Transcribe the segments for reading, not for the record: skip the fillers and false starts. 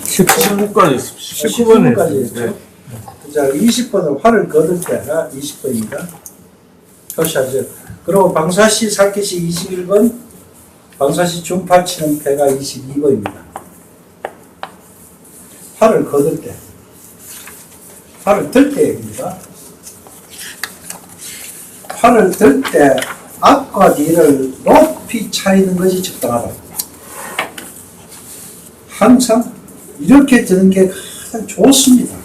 19번까지 19번까지 했죠. 자, 20번은 활을 거둘 때가 20번입니다. 표시하죠. 그리고 방사시, 사키시 21번, 방사시 중파 치는 패가 22번입니다. 활을 거둘 때, 활을 들 때 얘기입니다. 활을 들 때 앞과 뒤를 높이 차리는 것이 적당하다. 항상 이렇게 드는 게 가장 좋습니다.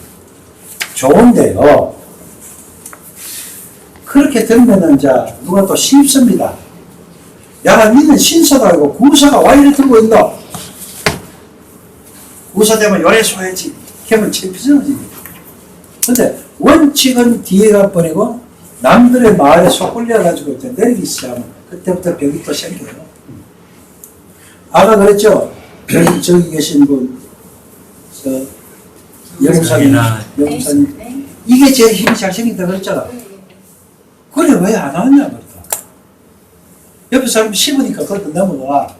좋은데요. 그렇게 들면은 자 누가 또 씹습니다. 야, 니는 신사도 아니고 구사가 와 이래 들고 있노? 구사 되면 요래 쏘야지. 걔는 창피스러워지. 근데 원칙은 뒤에 가버리고 남들의 말에 속 홀려가지고 이제 내리기 시작하면 그때부터 벽이 또 생겨요. 아까 그랬죠? 저기 계신 분, 영사님. 이게 제일 힘이 잘 생긴다 그랬잖아. 그래, 왜 안 하냐, 그랬다. 옆에 사람 씹으니까 그것도 넘어가.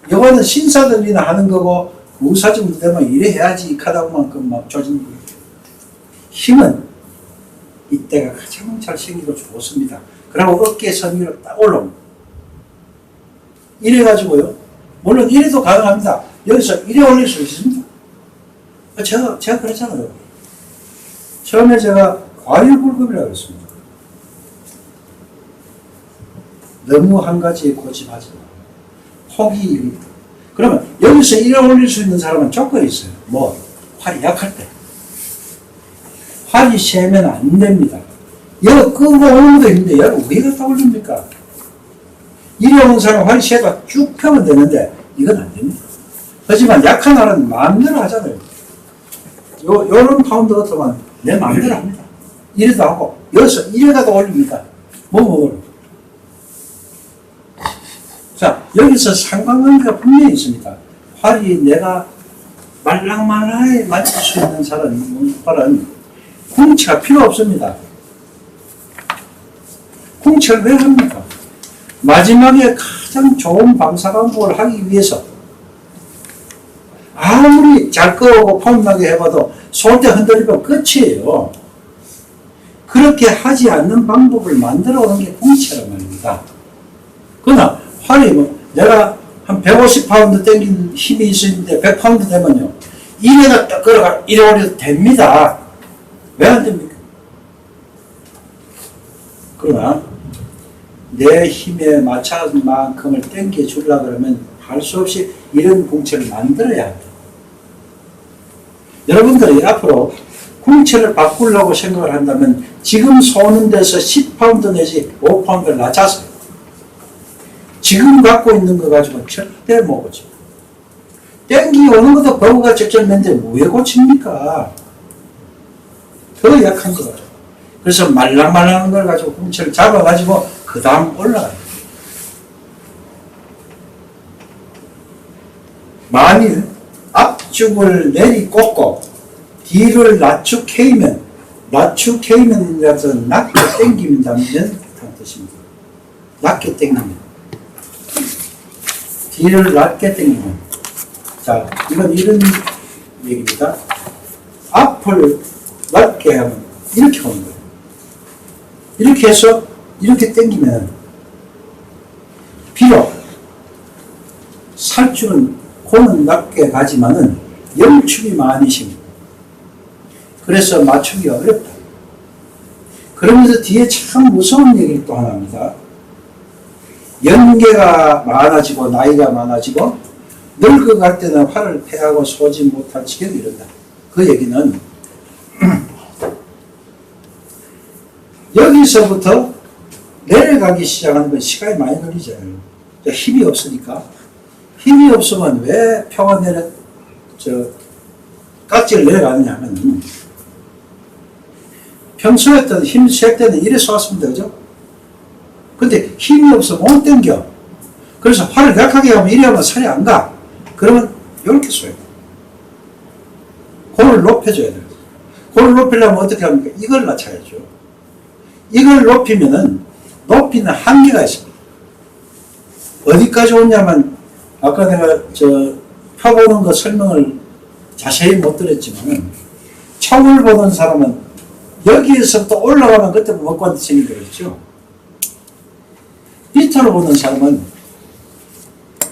이거는 신사들이나 하는 거고, 무사 정도 되면 이래 해야지, 카다만큼 막 조진 거예요. 힘은 이때가 가장 잘 생기고 좋습니다. 그리고 어깨 선 위로 딱 올라옵니다. 이래가지고요. 물론 이래도 가능합니다. 여기서 이래 올릴 수 있습니다. 제가 그랬잖아요. 처음에 제가 과일불급이라고 했습니다. 너무 한 가지에 고집하지 마. 혹이. 그러면 여기서 이래 올릴 수 있는 사람은 조건이 있어요. 뭐? 활이 약할 때. 활이 세면 안 됩니다. 여기 끄고 오는 것도 힘든데 여기 왜 갖다 올립니까? 이래 오는 사람 활이 세가 쭉 펴면 되는데 이건 안 됩니다. 하지만 약한 활은 마음대로 하잖아요. 요런 파운드 같으면 내 마음대로 합니다. 이래도 하고 여기서 이래가도 올립니다. 뭐. 자, 여기서 상관관계가 분명히 있습니다. 활이 내가 말랑말랑하게 맞출 수 있는 활은 궁치가 필요 없습니다. 궁치를 왜 합니까? 마지막에 가장 좋은 방사광복을 하기 위해서 아무리 잘 끄고 폼나게 해봐도 쏠 때 흔들리면 끝이에요. 그렇게 하지 않는 방법을 만들어 오는 게 궁치란 말입니다. 그러나 활이 뭐 내가 한 150파운드 땡긴 힘이 있었는데 100파운드 되면요. 이래가 딱 걸어가 이래 올려도 됩니다. 왜 안 됩니까? 그러나 내 힘에 맞춰진 만큼을 땡겨 주려고 그러면 할 수 없이 이런 궁체를 만들어야 합니다. 여러분들이 앞으로 궁체를 바꾸려고 생각을 한다면 지금 쏘는 데서 10파운드 내지 5파운드를 낮춰서 지금 갖고 있는 거 가지고 절대 못 고칩니다. 땡기 오는 것도 버그가 적절했는데 왜 고칩니까? 더 약한 거 가지고. 그래서 말랑말랑한 걸 가지고 궁체를 잡아가지고 그 다음 올라가요. 만일 앞쪽을 내리꽂고 뒤를 낮추케이면 낮추케이면이라서 낮게 당기면다는 뜻입니다. 낮게 당기면 뒤를 낮게 당기면 자 이건 이런 얘기입니다. 앞을 낮게 하면 이렇게 오는 거예요. 이렇게 해서 이렇게 당기면 비록 살줄은 고는 낮게 가지만은 영축이 많이 생깁니다. 그래서 맞추기가 어렵다. 그러면서 뒤에 참 무서운 얘기를 또 하나 합니다. 연계가 많아지고 나이가 많아지고 늙어갈 때는 활을 패하고 쏘지 못할 지경이 이른다. 그 얘기는 여기서부터 내려가기 시작하는 건 시간이 많이 걸리잖아요. 힘이 없으니까. 힘이 없으면 왜 표가 깍지를 내려가느냐 하면 평소에 힘 셀 때는 이래 쏘았습니다. 그죠? 근데 힘이 없으면 못 당겨. 그래서 활을 약하게 하면 이래 하면 살이 안 가. 그러면 이렇게 쏘요. 골을 높여줘야 돼요. 골을 높이려면 어떻게 합니까? 이걸 낮춰야죠. 이걸 높이면은 높이는 한계가 있습니다. 어디까지 오냐면 아까 내가 펴보는 거 설명을 자세히 못 드렸지만은 척을 보는 사람은 여기에서부터 올라가면 그때 먹관이 생긴다 그랬죠. 밑으로 보는 사람은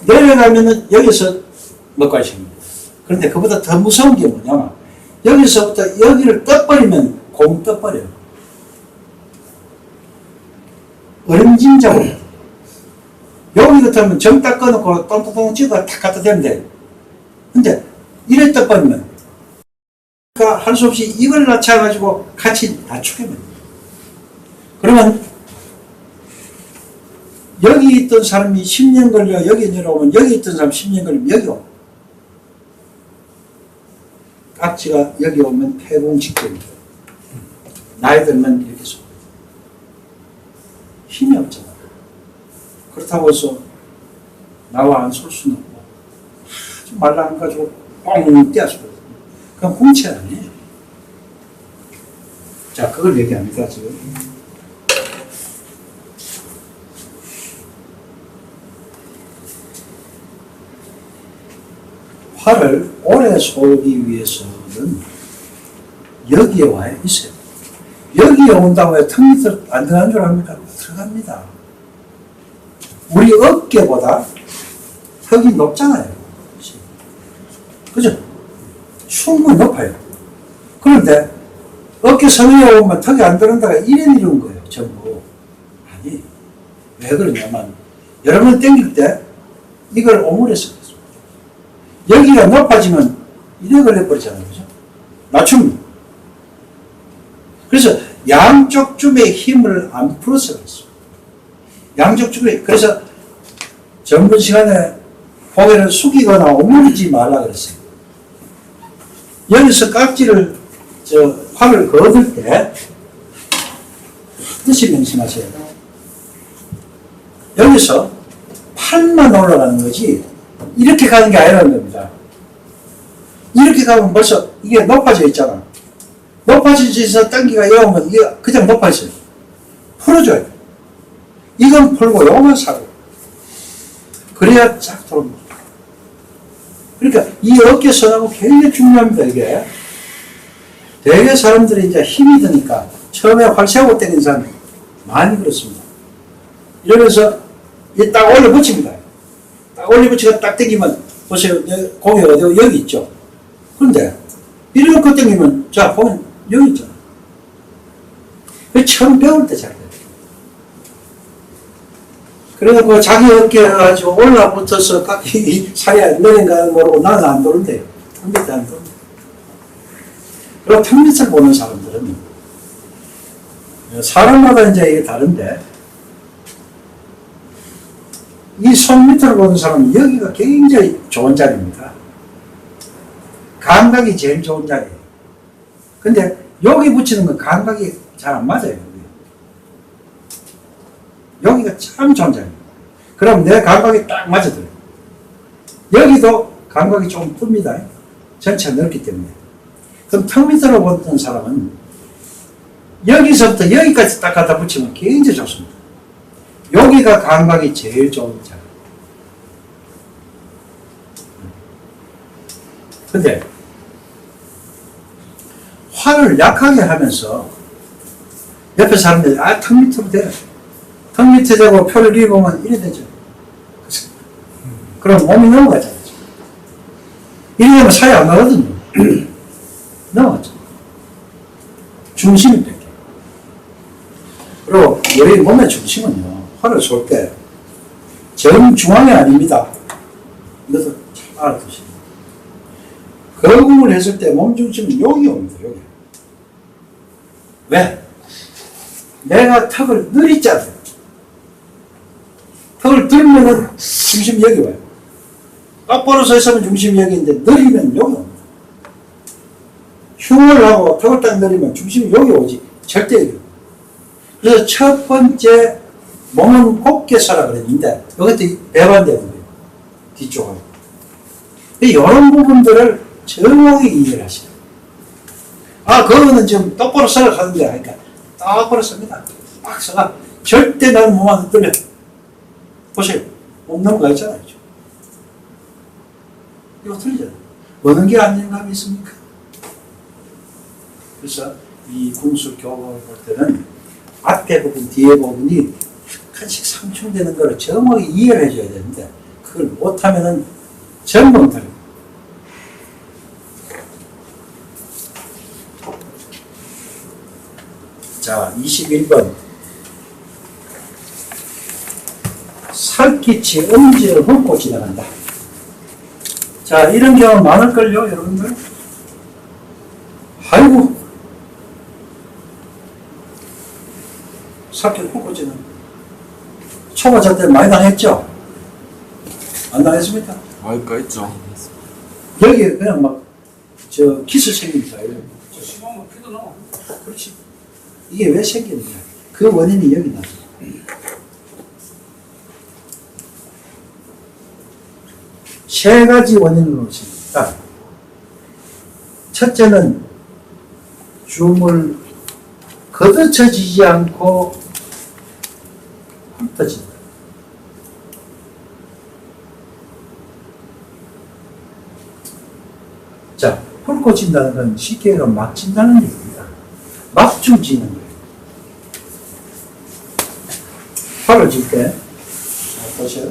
내려가면은 여기서 먹관이 생깁니다. 그런데 그보다 더 무서운 게 뭐냐면 여기서부터 여기를 떠버리면 공 떠버려요. 얼음진작으로. 여기 같으면 정 딱 꺼놓고 똥똥똥 찍어 탁 갖다 대면 돼. 근데 이래 떠버리면 그러니까 할 수 없이 이걸 낮춰가지고 같이 낮추게. 그러면 여기 있던 사람이 10년 걸려 여기 내려오면 여기 있던 사람 10년 걸리면 여기 오. 깍지가 여기 오면 폐봉 직전입니다. 나이 들면 이렇게 쏘. 힘이 없잖아. 그렇다고 해서 나와 안 쏠 수는 없고 아주 말라가지고 뻥 떼어서 그건 공채 아니에요. 자, 그걸 얘기합니다, 지금. 화를 오래 쏘기 위해서는 여기에 와야 있어요. 여기에 온다고 해서 턱 밑으로 안 들어간 줄 압니까? 들어갑니다. 우리 어깨보다 턱이 높잖아요. 그죠? 충분히 높아요. 그런데 어깨 선에 오면 턱이 안 들어간다가 이래 내려온 거예요, 전부. 아니, 왜 그러냐면 여러분 당길 때 이걸 오므려서 여기가 높아지면 이래 걸려버리잖아요. 그죠? 낮춤. 그래서 양쪽 줌의 힘을 안 풀어서 그랬어. 양쪽 줌에, 그래서 전번 시간에 고개를 숙이거나 오므리지 말라 그랬어요. 여기서 깍지를, 활을 거둘 때, 뜻이 명심하셔야 돼요. 여기서 팔만 올라가는 거지, 이렇게 가는 게 아니라는 겁니다. 이렇게 가면 벌써 이게 높아져 있잖아. 높아지면서 당기가 이러면 이게 그냥 높아져요. 풀어줘야 돼. 이건 풀고 요건 사고. 그래야 쫙 돌아옵니다. 그러니까 이 어깨 선하고 굉장히 중요합니다, 이게. 대개 사람들이 이제 힘이 드니까 처음에 활 세우고 때리는 사람이 많이 그렇습니다. 이러면서 이 딱 올려 붙입니다. 딱 올려 붙이고 딱 당기면 보세요. 공이 어디 여기 있죠. 그런데 이렇게 당기면 자 보면 여기 있잖아. 그 처음 배울 때 잘 돼요. 그래서 자기 어깨에 가지고 올라붙어서 깍이 살이 안 되는가 모르고 나는 안 도는데요. 턱 밑에 안 도는데. 그리고 턱 밑을 보는 사람들은 사람마다 이제 이게 다른데 이 손 밑을 보는 사람은 여기가 굉장히 좋은 자리입니다. 감각이 제일 좋은 자리예요. 근데 여기 붙이는 건 감각이 잘 안 맞아요. 여기가 참 좋은 자리입니다. 그럼 내 감각이 딱 맞아들어요. 여기도 감각이 좀 뜹니다. 전체가 넓기 때문에. 그럼 턱 밑으로 보는 사람은 여기서부터 여기까지 딱 갖다 붙이면 굉장히 좋습니다. 여기가 감각이 제일 좋은 자리. 근데 활을 약하게 하면서 옆에 사람들이 턱 밑으로 돼요. 턱 밑에 대고 표를 입으면 이래 되죠. 그럼 몸이 넘어가잖아요. 이래 되면 살이 안 나거든요. 넘어가죠. 중심이 뺏겨. 그리고 우리 몸의 중심은요, 활을 쏠 때 정중앙이 아닙니다. 이것도 잘 알아두시고. 거궁을 했을 때 몸 중심은 여기 옵니다. 여기. 왜? 내가 턱을 느리 짜요. 턱을 들면은 중심이 여기 와요. 똑바로 서 있으면 중심이 여기 있는데 느리면 여기 옵니다. 흉을 하고 턱을 딱 내리면 중심이 여기 오지. 절대 여기. 그래서 첫 번째 몸은 곱게 서라 그랬는데 이것도 배반되는 거예요. 뒤쪽으로. 이런 부분들을 정확히 이해를 하시라. 그거는 지금 똑바로 서라 하는데 하니까 똑바로 섭니다. 딱 서가. 절대 나는 몸 안 들려. 보세요. 몸 넘어가 있잖아요. 이거 틀리잖아요. 어느 게 안정감이 있습니까? 그래서 이 궁수 교법을 볼 때는 앞에 부분, 뒤에 부분이 약간씩 상충되는 걸 정확히 이해를 해줘야 되는데 그걸 못하면은 전부 틀려. 자, 21번. 살갗이 엄지를 훑고 지나간다. 자, 이런 경우 많을걸요, 여러분들? 아이고, 살깃 훑고 지나간다. 초보자 때 많이 당했죠? 안 당했습니까? 아이까 있죠. 여기 그냥 막, 기스 생깁니다. 저 심하면 피도 나. 그렇지. 이게 왜 생기느냐? 그 원인이 여기 나죠. 세 가지 원인으로 있습니다. 첫째는 줌을 걷어쳐지지 않고 훑어진다. 자, 훑고 진다는 건 쉽게 얘기하면 막 진다는 얘기입니다. 막 죽지는 거예요. 활을 질 때, 보세요.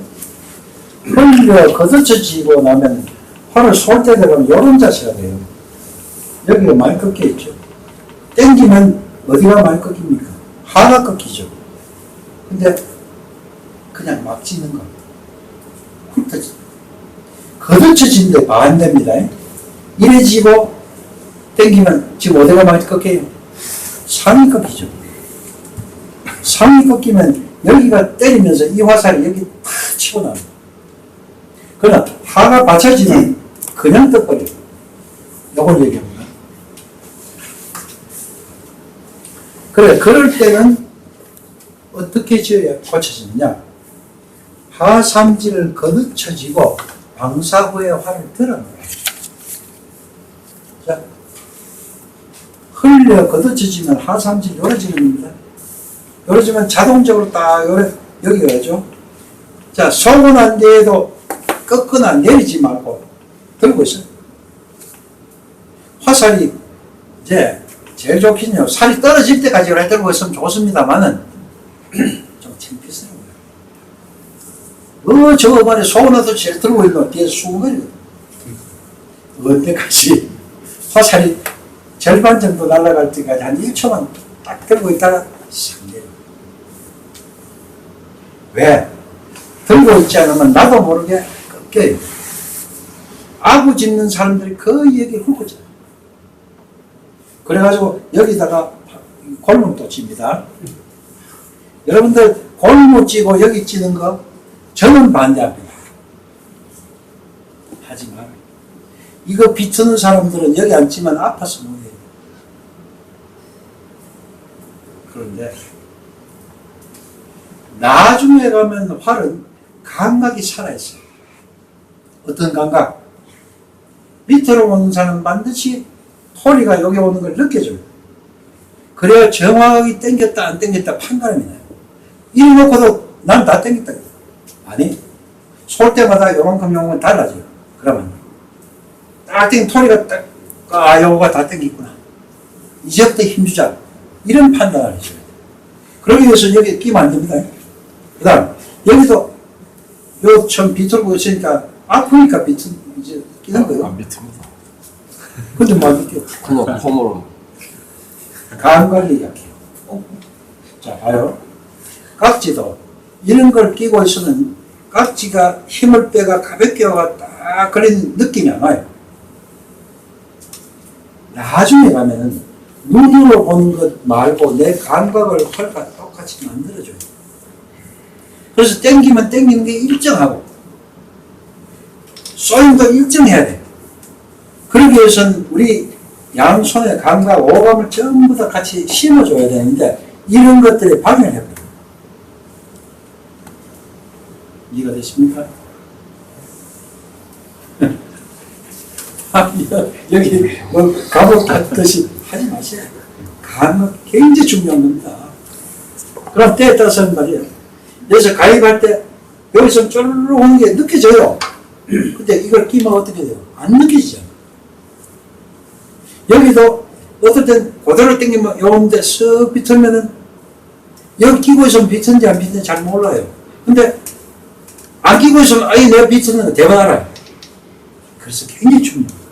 흘려 걷어쳐지고 나면 활을 쏠 때 되면 이런 자세가 돼요. 여기가 많이 꺾여 있죠. 땡기면 어디가 많이 꺾입니까? 하가 꺾이죠. 근데 그냥 막 지는 거. 훑어지. 걷어쳐지는데 반대입니다. 이래 지고 땡기면 지금 어디가 많이 꺾여요? 상이 꺾이죠. 상이 꺾이면 여기가 때리면서 이 화살이 여기 탁 치고 나옵니다. 그러나 하가 받쳐지면 그냥 떠버려요. 이걸 얘기합니다. 그래, 그럴 때는 어떻게 지어야 고쳐지느냐? 하삼지를 걷어쳐지고 방사 후에 활을 들어놓아요. 자, 흘려 걷어쳐지면 하삼질이 요래지는 겁니다. 요래지면 자동적으로 딱 여기가 가죠. 자, 속은 안 돼도 꺾거나 내리지 말고 들고 있어요. 화살이 이제 제일 좋긴요. 살이 떨어질 때까지 들고 있으면 좋습니다만은 좀 창피스러워요. 저 말에 속은어도 제일 들고 있는 뒤에 수근거리거든. 언제까지 화살이 절반 정도 날아갈 때까지 한 1초만 딱 들고 있다가 싹 내려. 왜? 들고 있지 않으면 나도 모르게 꺾여요. 아구 짚는 사람들이 거의 여기 훑고 져요. 그래가지고 여기다가 골문도 칩니다. 여러분들 골문 찌고 여기 찌는 거 저는 반대합니다. 하지 마요. 이거 비트는 사람들은 여기 앉지만 아파서 못해요. 그런데 나중에 가면 활은 감각이 살아있어요. 어떤 감각? 밑으로 오는 사람은 반드시 토리가 여기 오는 걸 느껴줘요. 그래야 정확하게 당겼다 안 당겼다 판단이 나요. 이리 놓고도 난 다 당겼다. 아니, 쏠 때마다 요만큼 달라져요. 그러면 딱 당긴 토리가 딱, 요거가 다 당겼구나. 이제부터 힘주자. 이런 판단을 해줘야 돼요. 그러기 위해서 여기 끼면 안 됩니다. 그 다음, 여기도 요 처음 비틀고 있으니까 아프니까 이제 끼는 거예요. 안 비틉니다. 근데 뭐 안 비껴? 그냥 폼으로. 감각이 약해요. 자, 봐요. 각지도 이런 걸 끼고 있으면 각지가 힘을 빼가 가볍게 와가 딱 걸리는 느낌이 안 와요. 나중에 가면은 눈으로 보는 것 말고 내 감각을 활과 똑같이 만들어줘요. 그래서 땡기면 땡기는 게 일정하고 쏘임도 일정해야 돼요. 그러기 위해서는 우리 양손의 감각, 오감을 전부 다 같이 심어줘야 되는데 이런 것들이 방해해버려요. 이해가 되십니까? 여기 뭐 갑옷 같듯이 하지 마세요. 감각 굉장히 중요한 겁니다. 그럼 때에 따라서는 말이에요. 여기서 가입할 때 여기서 쫄르르 오는 게 느껴져요. 근데 이걸 끼면 어떻게 돼요? 안 느껴지잖아. 여기도 어떨 땐 그대로 당기면 요런데 쓱 비틀면은 여기 끼고 있으면 비트는지 안 비트는지 잘 몰라요. 근데 안 끼고 있으면 아예 내가 비트는 거 대박 알아요. 그래서 굉장히 중요해요.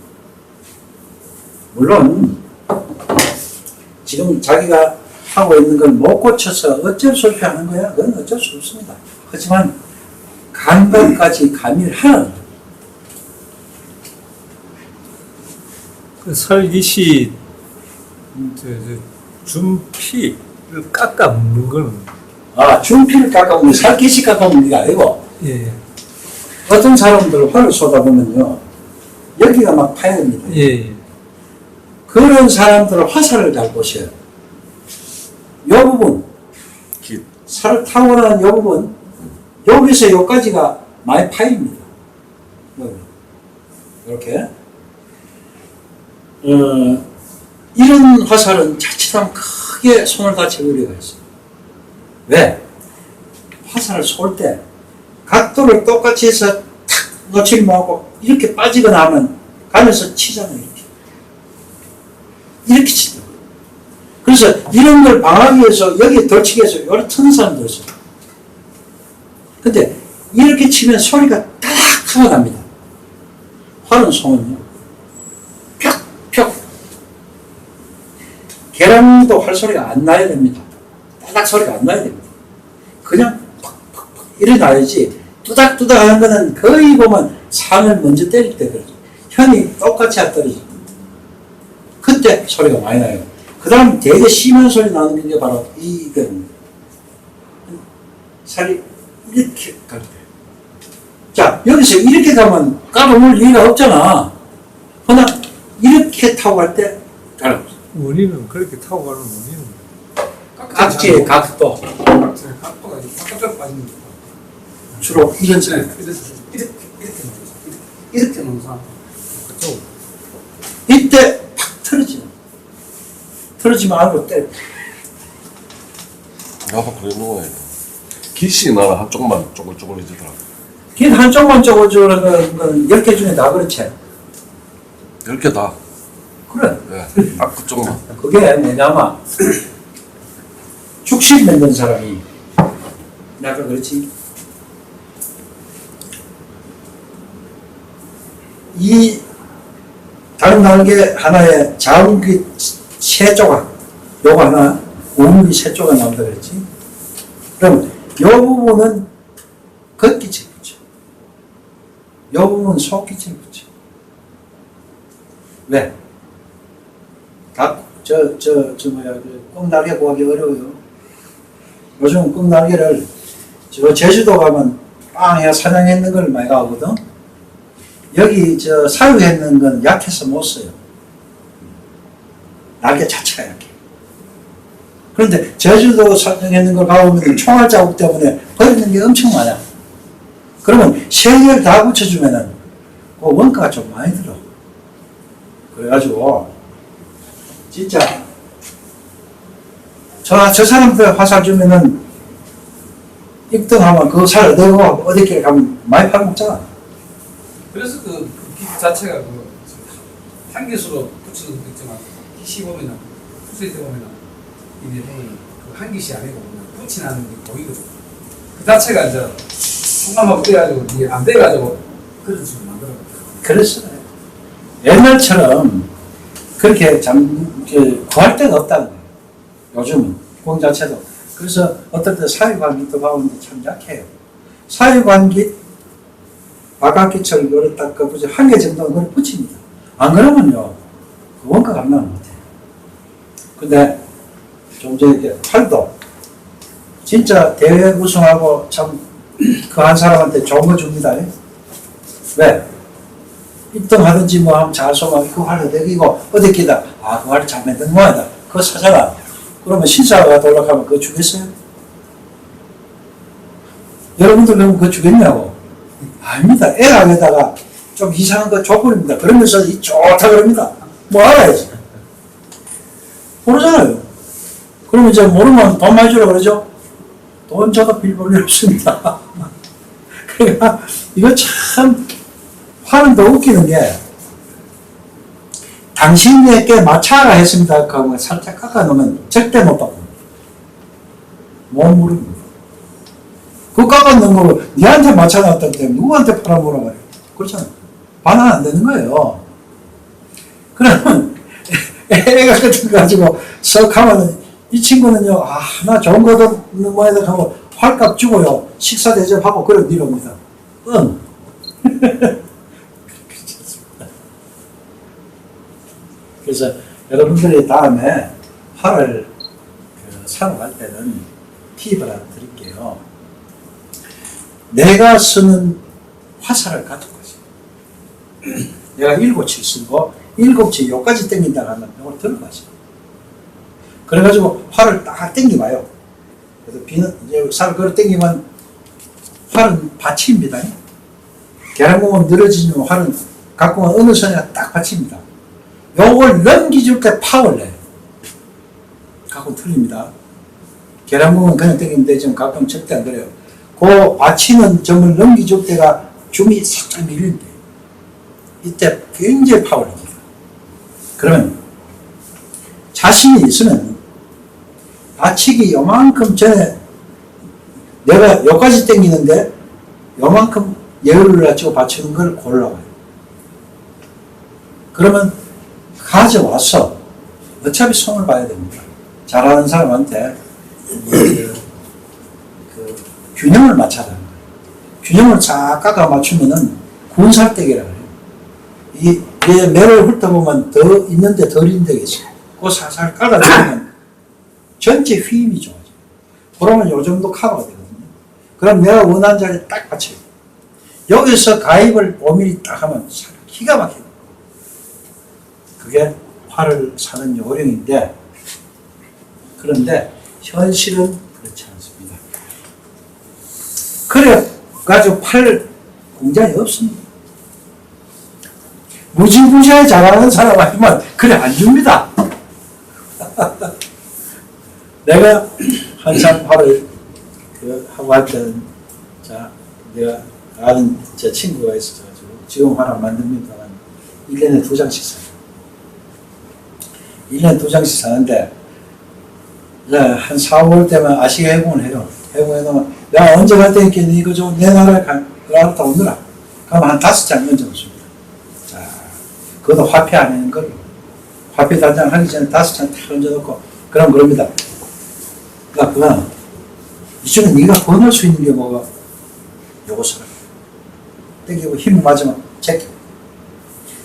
물론 지금 자기가 하고 있는 걸 못 고쳐서 어쩔 수 없이 하는 거야. 그건 어쩔 수 없습니다. 하지만 감각까지 가미를 하는 그 설기시 준피를 깎아 먹는 거는 준피를 깎아보면 살기시 깎아보는 게 아니고 예, 어떤 사람들 화를 쏟아보면요 여기가 막 파여듭니다. 예, 그런 사람들은 화살을 잘 보셔요. 이 부분 살 타고난 이 부분 여기서 여기까지가 많이 파입니다. 이렇게 이런 화살은 자칫하면 크게 손을 다칠 우려가 있어요. 왜? 화살을 쏠 때 각도를 똑같이 해서 탁 놓치지 말고 이렇게 빠지거나 하면 가면서 치잖아요. 이렇게 치더라고요. 그래서 이런 걸 방하기 위해서 여기에 덜치기 위해서 이렇게 트는 사람도 있어요. 근데 이렇게 치면 소리가 따닥 하고 납니다. 화는 송은요. 펴. 계란도 활소리가 안 나야 됩니다. 따닥 소리가 안 나야 됩니다. 그냥 팍팍팍 이래 나야지 뚜닥뚜닥 하는 거는 거의 보면 상을 먼저 때릴 때 그러죠. 현이 똑같이 안 떨어집니다. 그때 소리가 많이 나요. 그 다음 되게 심한 소리 나는 게 바로 이겁니다. 살이 이렇게 갈 때. 자, 여기서 이렇게 가면 까놓을 이유가 없잖아. 그러나 이렇게 타고 갈 때 가는 거죠. 원인은 그렇게 타고 가는 원인은 각지의 각도. 각도가 바깥으로 빠지는 거. 주로 이런 소리. 이렇게 놓는 사람. 그쪽 이때 팍 틀어지는. 틀어지면 안으로 때려. 나도 그러는 거예요. 기시 나는 한쪽만 쪼글쪼글해지더라고. 긴 한쪽만 쪼글쪼글한 건 10개 중에 다 그렇지. 10개 다. 그래. 네, 딱 그쪽만. 그게 뭐냐면 죽식 만든 사람이 내가 그렇지. 이 다른 날개 하나에 자궁기 3조각, 요거 하나, 우물이 3조각 나온다 그랬지. 그럼 요 부분은 겉기질 붙여. 요 부분은 속기질 붙여. 왜? 꽁날개 구하기 어려워요. 요즘 꽁날개를 제주도 가면 빵에 사냥했는 걸 많이 가거든. 여기 사육했는 건 약해서 못 써요. 날개 자체가 약해. 그런데 제주도 사냥했는 걸 가보면 총알 자국 때문에 버리는 게 엄청 많아. 그러면 3개를 다 붙여주면은 그 원가가 좀 많이 들어. 그래가지고 진짜 저 사람들 화살 주면은 1등 하면 그 살 얻어고 어디께 가면 많이 팔아먹잖아. 그래서 그 기 자체가 그 한기수로 붙이는 거 있지만 기시 보면은 수세대 보면은 이게 보면 그 한기시 아니고 붙이나는 게 보이거든. 그 자체가 이제 총감하고 떼가지고 이게 안 돼가지고 그런 식으로 만들어. 그래서 옛날처럼 그렇게 구할 데가 없다는 거예요. 요즘은 공 자체도. 그래서 어떨 때 사유관기도 가오는데 참 약해요. 사유관기 바깥기철 요래 딱 그죠 한 개 정도는 그걸 붙입니다. 안 그러면요 그 원가가 안 나는 것 같아요. 근데 좀 전에 팔도 진짜 대회 우승하고 참 그 한 사람한테 좋은 거 줍니다. 왜? 1등 하든지 뭐 하면 잘 쏘면 그 활을 내기고 어디 끼다 그 활을 잘 만든 모양이다. 그거 사잖아. 그러면 신사가 돌아가면 그거 주겠어요? 여러분들 그러면 그거 주겠냐고? 아닙니다. 애락에다가 좀 이상한 거 줘버립니다. 그러면서 이 좋다 그럽니다. 뭐 알아야지. 모르잖아요. 그러면 이제 모르면 돈 많이 주라 그러죠? 돈 줘도 빌 볼 일 없습니다. 그러니까 이거 참 팔은 더 웃기는 게 당신에게 마차가 했습니다. 그러면 살짝 깎아 놓으면 절대 못 바꿉니다. 못 물습니다. 그 깎아 놓은 거 니한테 마차 나왔다기 때문에 누구한테 팔아보라고 그래요. 그렇잖아요. 반환 안 되는 거예요. 그러면 애가 같은 거 가지고 썩 하면은 이 친구는요, 아, 나 좋은 거도 뭐해야 하고 활값 주고요, 식사 대접하고 그런 일 옵니다. 응. 그래서 여러분들이 다음에 활을 사러 갈 때는 팁을 하나 드릴게요. 내가 쓰는 화살을 가지고 가세요. 내가 7치 쓰고 7치 요까지 당긴다 하면 이걸 들어가세요. 그래가지고 활을 딱 당겨봐요. 그래서 비는 이제 살을 걸어 당기면 활은 받칩니다. 계란공은 늘어지면 활은 갖고 온 어느 선에 딱 받칩니다. 요걸 넘기줄 때 파워를 내요. 갖고 틀립니다. 계란공은 그냥 당기면 되지만 가끔 절대 안 그래요. 그 받치는 점을 넘기줄 때가 줌이 살짝 밀리는데 이때 굉장히 파워를 냅니다. 그러면 자신이 있으면 받치기 요만큼 전에 내가 여기까지 당기는데 요만큼 여유를 갖추고 받치는 걸 골라와요. 그러면 가져와서 어차피 손을 봐야 됩니다. 잘하는 사람한테 그 균형을 맞춰야 하는 거예요. 균형을 쫙 깎아 맞추면은 군살대기라고 해요. 이 매를 훑어보면 더 있는데 덜 있는 데가 있어요. 그거 살살 깔아주면 전체 휘임이 좋아져요. 그러면 요 정도 커버가 되거든요. 그럼 내가 원하는 자리에 딱 받쳐요. 여기서 가입을 5mm 딱 하면 기가 막혀요. 그게 활을 사는 요령인데, 그런데 현실은 그렇지 않습니다. 그래 가지고 팔 공장이 없습니다. 무지무지하게 잘하는 사람 아니면 그래 안 줍니다. 내가 한참 팔을 하고 할 때는, 자, 내가 아는 제 친구가 있어가지고 지금 활 안 만듭니다만 1년에 2장씩 사요. 1년에 2장씩 사는데 한 4, 5월 때만 아시게 해공을 해요. 해공해놓으면 야, 언제 갈 테니까 이거 좀 내 나라에 갔다 오느라. 그럼 한 5장 얹어놓습니다. 자, 그것도 화폐 안 하는 걸 화폐 단장 하기 전에 5장 딱 얹어놓고 그럼 그럽니다. 그러니까 이쪽에 네가 번할 수 있는 게 뭐가 요거 사라. 땡기고 힘 맞으면 제끼고.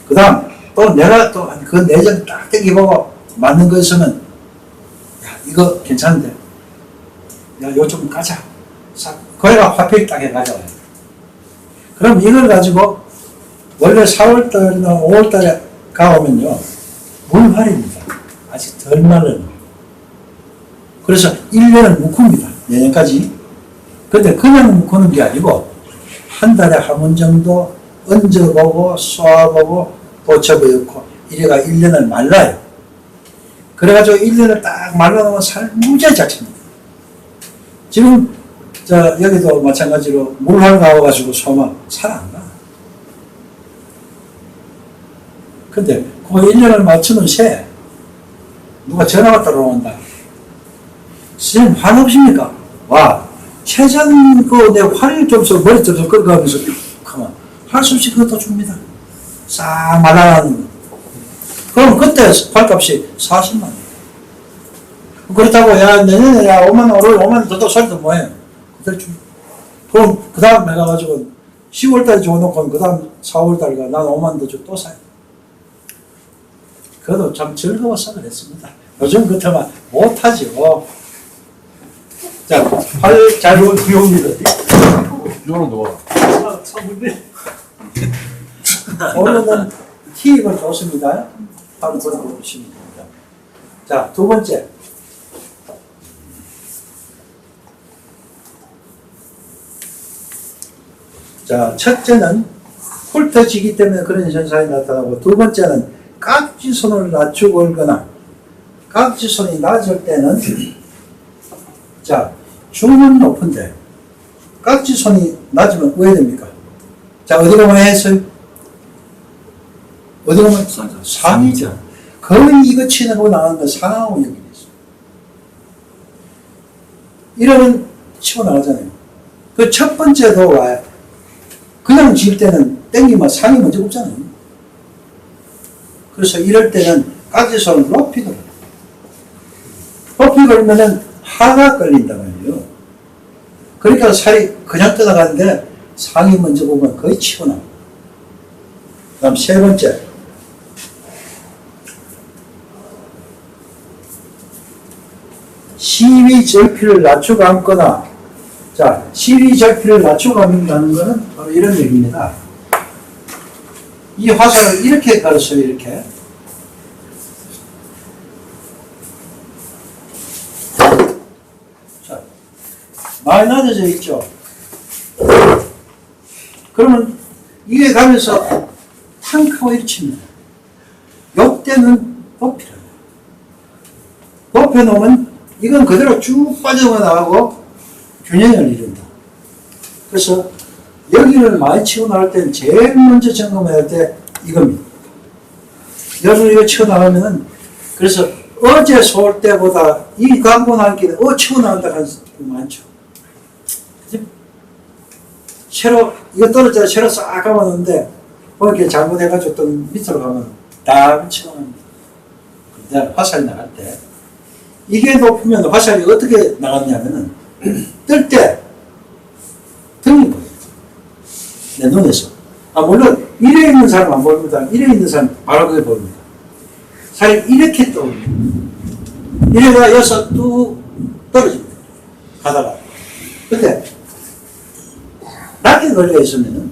그 다음 또 내가 또 그 내장 딱 땡기고 맞는 거 있으면 야, 이거 괜찮은데 야, 요 좀 까자. 거기가 화폐를 딱 해가져와요. 그럼 이걸 가지고 원래 4월달이나 5월달에 가오면요 물활입니다. 아직 덜 말른. 그래서 1년을 묶습니다. 내년까지. 근데 그냥 묶는 게 아니고 한 달에 한 번 정도 얹어보고 쏘아보고 보쳐보고 이래가 1년을 말라요. 그래가지고 1년을 딱 말라놓으면 살 무지하게 잘 칩니다. 지금 여기도 마찬가지로 물활 가와가지고 소마 살 안 가. 근데 그 1년을 맞추는 새 누가 전화가 들어온다. 선생님 활 없습니까? 와, 최전 내 활을 좀 써 머리 좀 끌어가면서 가만 할 수 없이 그것도 줍니다. 싹 말라가는 거. 그럼 그때 활값이 40만 원. 그렇다고 야 내년에 야 5만 원 오를 5만 원 더 소리도 뭐해요. 그대로 줍니다. 그럼 그 다음 내가 가지고 10월달에 줘놓고 그 다음 4월달에 난 5만 원 더 줘 또 사요. 그래도 참 즐거워서 그랬습니다. 요즘 그렇다면 못하죠. 자, 활 잘 배웁니다. 이거는 누가? 오늘은 팁을 줬습니다. 바로 보시면 됩니다. 자, 두 번째. 자, 첫째는 훑어지기 때문에 그런 현상이 나타나고, 두 번째는 깍지손을 낮추고 올거나, 깍지손이 낮을 때는, 자, 줌은 높은데, 깍지손이 낮으면 왜 됩니까? 자, 어디가 와야 했어요? 어디 가면 상이죠. 거의 이거 치고 나가는 건 상하고 연결이 있어요. 이러면 치고 나가잖아요. 그 첫 번째 도가 그냥 질 때는 땡기면 상이 먼저 굽잖아요. 그래서 이럴 때는 까지손을 높이 걸어요. 높이 걸면은 하가 걸린단 말이에요. 그러니까 살이 그냥 떠나가는데 상이 먼저 보면 거의 치고 나가요. 그 다음 세 번째. 시위 절필을 낮추고 앉거나, 자, 시위 절필을 낮추고 앉는다는 것은 바로 이런 얘기입니다. 이 화살을 이렇게 가르쳐요, 이렇게. 자, 많이 낮아져 있죠? 그러면 이게 가면서 탕하고 이렇게 칩니다. 요때는 높이라요. 높여놓으면 이건 그대로 쭉 빠져나가고 균형을 이룬다. 그래서 여기를 많이 치고 나갈 때는 제일 먼저 점검해야 할 때 이겁니다. 여기서 이거 치고 나가면은 그래서 어제 쏠 때보다 이 감고 나기는 치고 나간다 하는 사람이 많죠. 그죠? 새로 이거 떨어져 새로 싹 감았는데 이렇게 잘못해가지고 또 밑으로 가면 딱 치고 나갑니다. 그다음 화살이 나갈 때 이게 높으면 화살이 어떻게 나갔냐면은 뜰 때 등이 보여요. 내 눈에서. 물론 이래 있는 사람 안 보입니다. 이래 있는 사람 바로 그게 보입니다. 살이 이렇게 떠오릅니다. 이래가 여기서 뚝 떨어집니다. 가다가. 근데 낮게 걸려 있으면은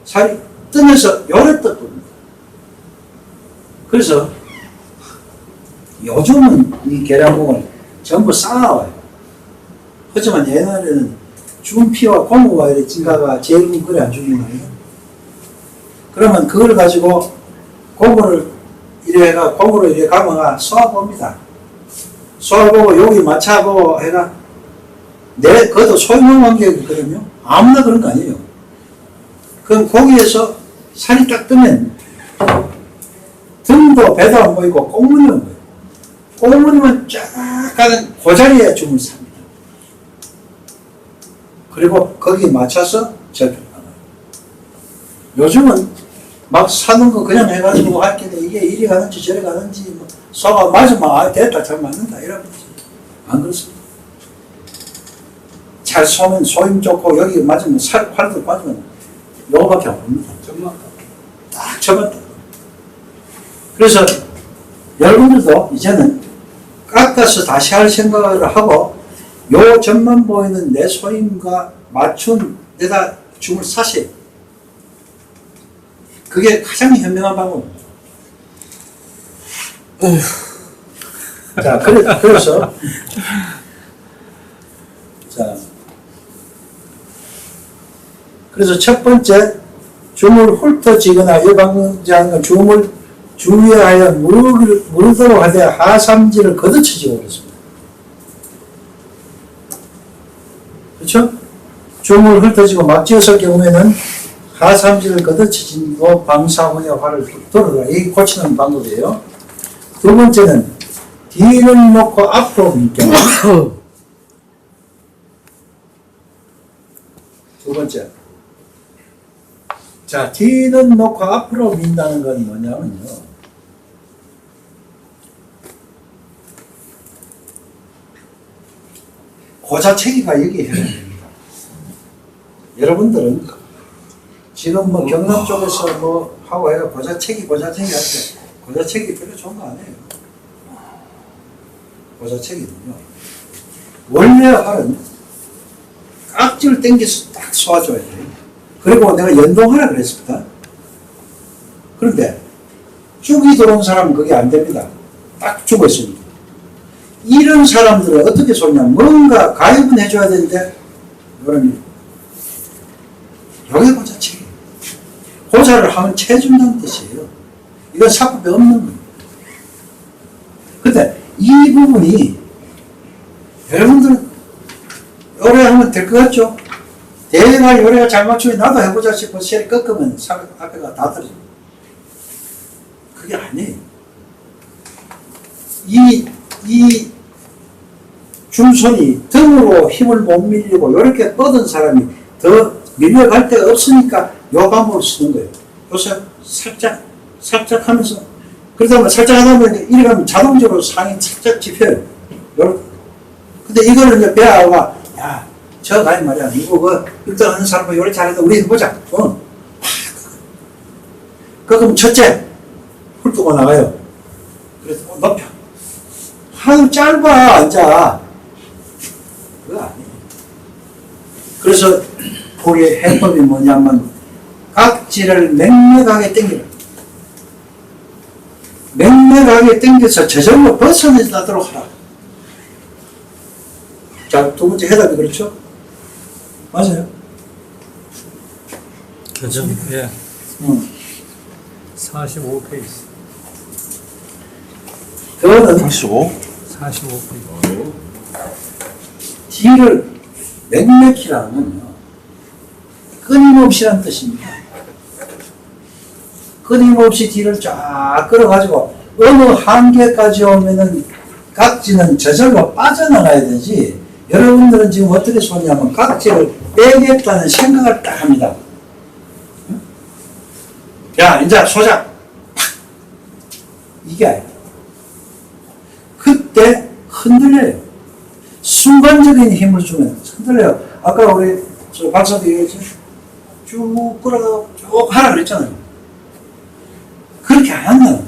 살이 뜨면서 요래 떠오릅니다. 그래서 요즘은 이 계량공을 전부 쌓아와요. 하지만 옛날에는 죽은 피와 고무와 이렇게 진가가 제일 그래 안 죽이나요? 그러면 그걸 가지고 고무를 이래가 고무로 이래 감아가 쏘아봅니다. 쏘아보고 여기 맞춰보고 해가 그것도 소유물 관계거든요. 아무나 그런 거 아니에요. 그럼 거기에서 살이 딱 뜨면 등도 배도 안 보이고 꽁무니만 보여요. 꽁무니만 쫙 가는 그 자리에 줌을 삽니다. 그리고 거기에 맞춰서 절필을 나가요. 요즘은 막 사는 거 그냥 해가지고 할 텐데 이게 이리 가는지 저리 가는지 쏘가 맞으면 됐다 잘 맞는다 이러면 안 그렇습니다. 잘 쏘면 소임 좋고 여기 맞으면 활도 빠지면 요거밖에 안 봅니다. 딱 접었다. 그래서 여러분들도 이제는 깎아서 다시 할 생각을 하고 요 점만 보이는 내 소임과 맞춘 데다 줌을 사세요. 그게 가장 현명한 방법입니다. 자, 그래서 자, 그래서 첫 번째 줌을 훑어지거나 이 방금 하는 줌을 주의하여 무르도록 하되 하삼지를 걷어치지고 그랬습니다. 그렇죠? 줌을 훑어지고 막 지었을 경우에는 하삼지를 걷어치고 방사 후에 활을 돌아라. 이 고치는 방법이에요. 두 번째는 뒤는 놓고 앞으로 밀 경우. 두 번째. 자, 뒤는 놓고 앞으로 민다는 건 뭐냐면요. 고자체기가 여기에 해당됩니다. 여러분들은 지금 뭐 경남 쪽에서 뭐 하고 해가 고자체기 할 때 고자체기 별로 좋은 거 아니에요. 고자체기는요. 원래 활은 깍지를 당겨서 딱 쏘아줘야 돼요. 그리고 내가 연동하라 그랬습니다. 그런데 쭉이 들어온 사람은 그게 안 됩니다. 딱 죽어 있습니다. 이런 사람들은 어떻게 쏘냐. 뭔가 가입은 해줘야 되는데 그러면 여기 고자체기. 고자를 하면 채준다는 뜻이에요. 이건 사법에 없는 겁니다. 근데 이 부분이 여러분들 요래하면 될 것 같죠? 내가 요래가 잘 맞추면 나도 해보자 싶어 셀 꺾으면 앞에가 다 떨어집니다. 그게 아니에요. 이 중손이 등으로 힘을 못 밀리고 이렇게 뻗은 사람이 더 밀려갈 데가 없으니까 요 방법을 쓰는 거예요. 보세요. 살짝 하면서 그러다 보면 살짝 하다 보니까 이래 가면 자동적으로 상이 살짝 집혀요. 요렇게. 근데 이거는 이제 배아가 야, 저 가이 말이야. 이거 그 1등 하는 사람은 요렇게 잘해도 우리 해보자. 그럼 첫째 훑고 나가요. 그래서 높여. 하루 짧아 앉아. 그거 아니에요. 그래서 거기에 해법이 뭐냐면 각지를 맹맥하게 당기라. 맹맥하게 당겨서 저절로 벗어나도록 하라. 자, 두 번째 해답이 그렇죠? 맞아요. 교정, 예. 45페이지. 그거는 85? 45페이지. 뒤를 맹맥히라는 건요. 끊임없이란 뜻입니다. 끊임없이 뒤를 쫙 끌어가지고 어느 한계까지 오면은 각지는 저절로 빠져나가야 되지. 여러분들은 지금 어떻게 쏘냐면 각지를 빼겠다는 생각을 딱 합니다. 응? 야, 이제 쏘자. 이게 아니야. 그때 흔들려요. 순간적인 힘을 주면 흔들려요. 아까 우리 저 박사도 얘기했죠. 쭉 끌어가 쭉 하라 그랬잖아요. 그렇게 안 한다.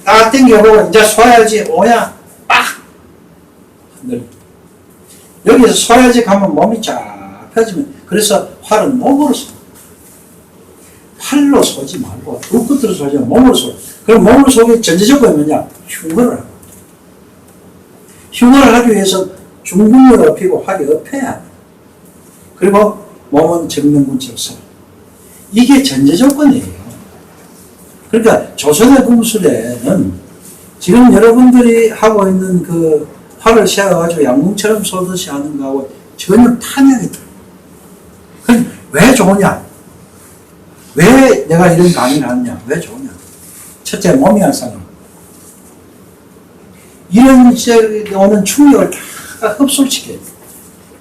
딱 당겨보고 이제 쏘야지 오야 빡 흔들려. 여기서 쏘야지 가면 몸이 쫙 펴지면 그래서 활은 몸으로 쏘. 팔로 쏘지 말고 두 끝으로 쏘지 몸으로 쏘. 그럼 몸으로 쏘기 전제조건이 뭐냐? 흉어를 하고. 흉어를 하기 위해서 중궁을 업히고 활이 업혀야 돼. 그리고 몸은 정면군처럼 서. 이게 전제조건이에요. 그러니까 조선의 궁술에는 지금 여러분들이 하고 있는 그 활을 씌워가지고 양궁처럼 쏘듯이 하는 거하고 전혀 탄약이 들어요. 그럼 왜 좋으냐? 왜 내가 이런 강의를 하느냐? 왜 좋으냐? 첫째, 몸이 안 상해. 이런 시절에 오는 충격을 다 흡수시켜요.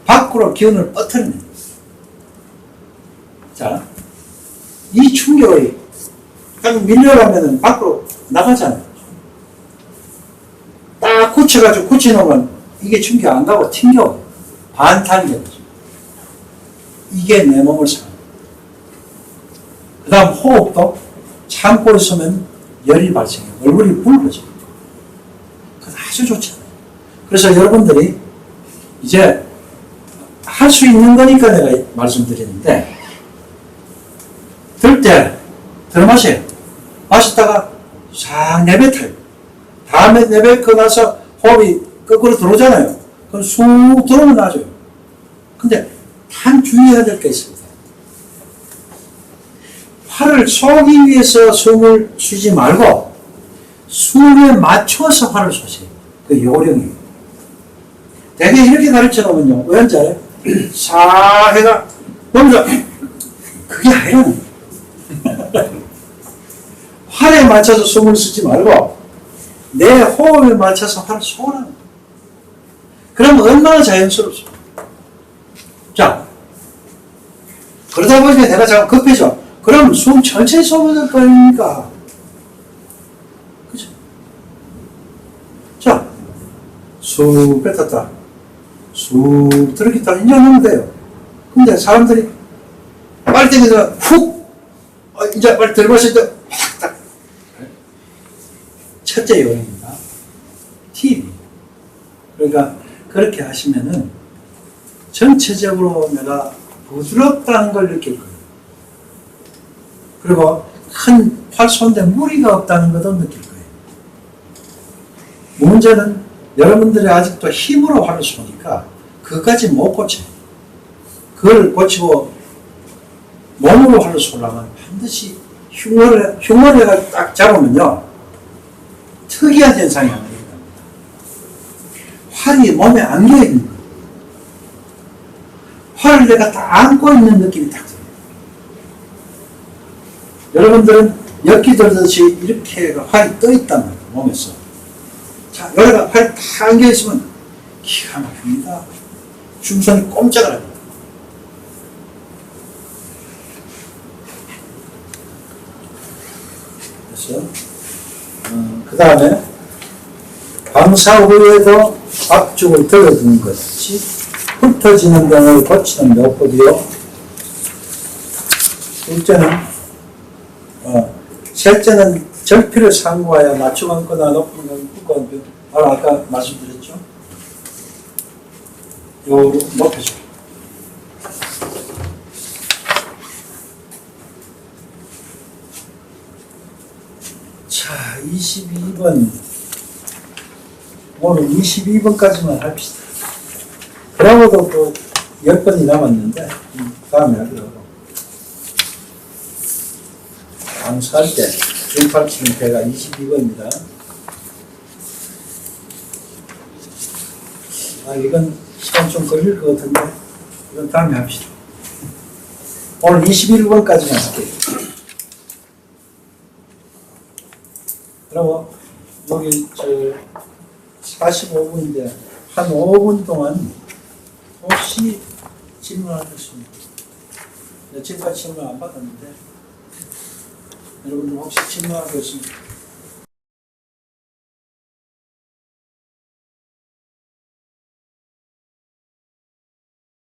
밖으로 기운을 뻗어내요. 자, 이 충격이 딱 밀려가면 밖으로 나가잖아요. 딱 굳혀가지고 굳혀놓으면 이게 충격 안 가고 튕겨. 반탄이 되죠. 이게 내 몸을 상해요. 그 다음 호흡도 참고 있으면 열이 발생해요. 얼굴이 붉어져요. 그거 아주 좋잖아요. 그래서 여러분들이 이제 할 수 있는 거니까 내가 말씀드리는데 들 때 들어 마셔요. 마시다가 싹 내뱉어요. 다음에 내뱉고 나서 호흡이 거꾸로 들어오잖아요. 그럼 쑥 들어오면 나아져요. 근데 한 주의해야 될 게 있습니다. 활을 쏘기 위해서 숨을 쉬지 말고 숨에 맞춰서 활을 쏘세요. 그 요령이에요. 대개 이렇게 가르쳐 놓으면요. 왜 하는지 알아요? 사 해가 먼저 그게 아니라 활에 맞춰서 숨을 쉬지 말고 내 호흡에 맞춰서 활을 쏘라. 그럼 얼마나 자연스럽습니까? 자, 그러다 보니까 내가 자꾸 급해져. 그럼 숨 천천히 쏘면 될 거 아닙니까? 그죠? 자, 쑥 뱉었다. 쑥 들었다. 이제 하면 돼요. 근데 사람들이 빨리 땡겨서 훅! 이제 빨리 들어마실 때 확! 딱. 첫째 요령입니다. 팁. 그러니까 그렇게 하시면은 전체적으로 내가 부드럽다는 걸 느낄 거예요. 그리고 큰 활 쏘는데 무리가 없다는 것도 느낄 거예요. 문제는 여러분들이 아직도 힘으로 활을 쏘니까 그것까지 못 고쳐요. 그걸 고치고 몸으로 활을 쏘려면 반드시 흉어를 딱 잡으면요. 특이한 현상이 하나 있답니다. 활이 몸에 안겨 있는 거예요. 활을 내가 딱 안고 있는 느낌이 딱 들어요. 여러분들은 엮기 들듯이 이렇게 활이 떠 있단 말이에요, 몸에서. 자, 여기가 활이 다 안겨 있으면 기가 막힙니다. 중선이 꼼짝을 합니다. 그래서, 그 다음에, 방사 후에도 압축을 들어두는 것이 흩어지는 등을 고치는 요법이요. 셋째는 절필을 상고하여 맞춤 앉거나 높은 건 굳고 앉고, 아까 말씀드렸죠? 요 높여줘. 자, 22번. 오늘 22번까지만 합시다. 그러고도 또 10번이 남았는데, 다음에 하려고. 암수할 때, 187은 배가 22번입니다. 이건 시간 좀 걸릴 것 같은데, 이건 다음에 합시다. 오늘 21번까지만 할게요. 그리고, 여기, 45분인데, 한 5분 동안 혹시 질문하셨습니까? 지금까지 질문 안 받았는데, 여러분들 혹시 질문하고 있습니까?